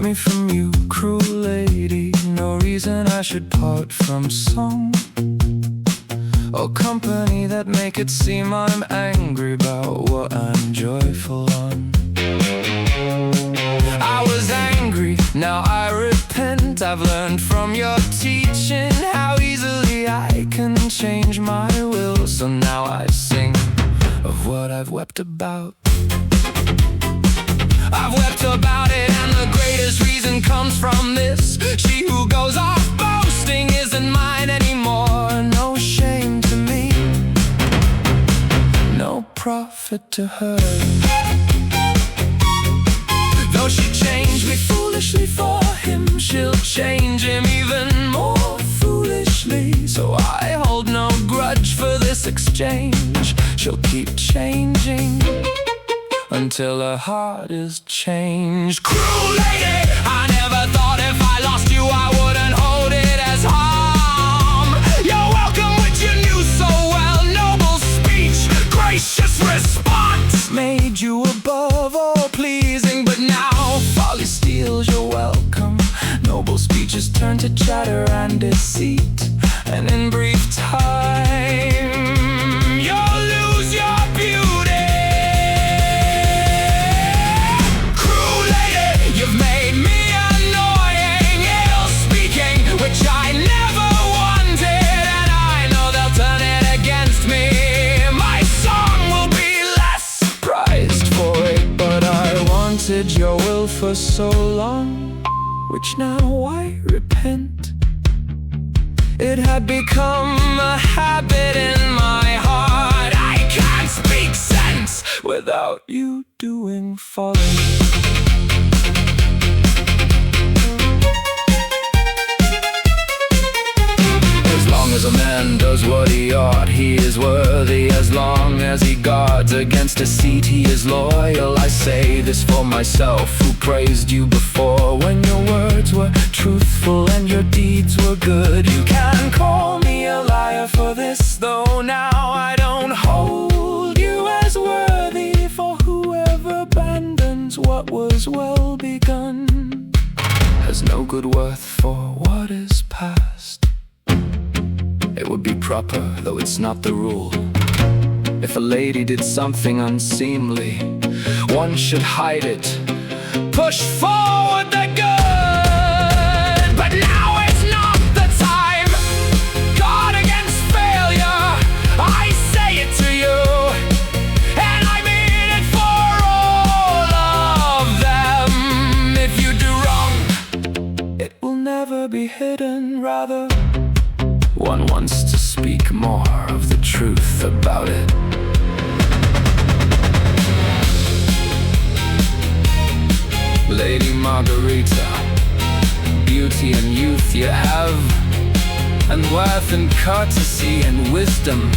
Part me from you, cruel lady. No reason I should part from song or company that make it seem I'm angry about what I'm joyful on. I was angry, now I repent. I've learned from your teaching how easily I can change my will. So now I sing of what I've wept about. I've wept about it, and the greatest reason comes from this: she who goes off boasting isn't mine anymore. No shame to me, no profit to her. Though she changed me foolishly for him, she'll change him even more foolishly. So I hold no grudge for this exchange. She'll keep changing until her heart is changed. Cruel lady, I never thought if I lost you I wouldn't hold it as harm. You're welcome, which you knew so well. Noble speech, gracious response made you above all pleasing. But now folly steals your welcome. Noble speech is turned to chatter and deceit, and in brief time you'll lose your beauty. Cruel lady, you've made me annoying, ill-speaking, which I never wanted, and I know they'll turn it against me. My song will be less prized for it, but I wanted your will for so long, which now I repent. It had become a habit in my heart. I can't speak sense without you doing folly. As long as a man does what he ought, he is worthy. As long as he guards against deceit, he is loyal. I say this for myself, who praised you before, when your words were truthful and your deeds were good. You can call me a liar for this, though now I don't hold you as worthy. For whoever abandons what was well begun has no good worth for what is past. It would be proper, though it's not the rule. If a lady did something unseemly, one should hide it, push forward the good. But now it's not the time. God against failure, I say it to you, and I mean it for all of them. If you do wrong, it will never be hidden. Rather, one wants to speak more of the truth about it. Lady Margarita, beauty and youth you have, and worth and courtesy and wisdom.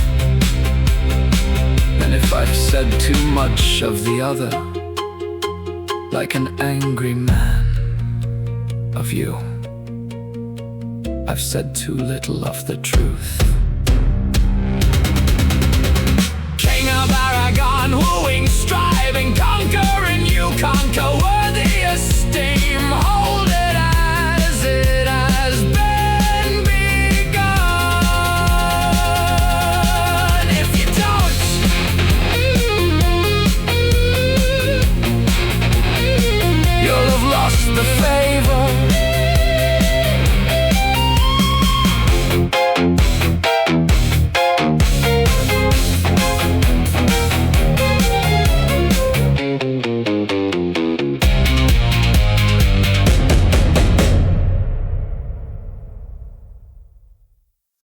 And if I've said too much of the other, like an angry man of you, I've said too little of the truth. King of Aragon, wooing, striving, conquering,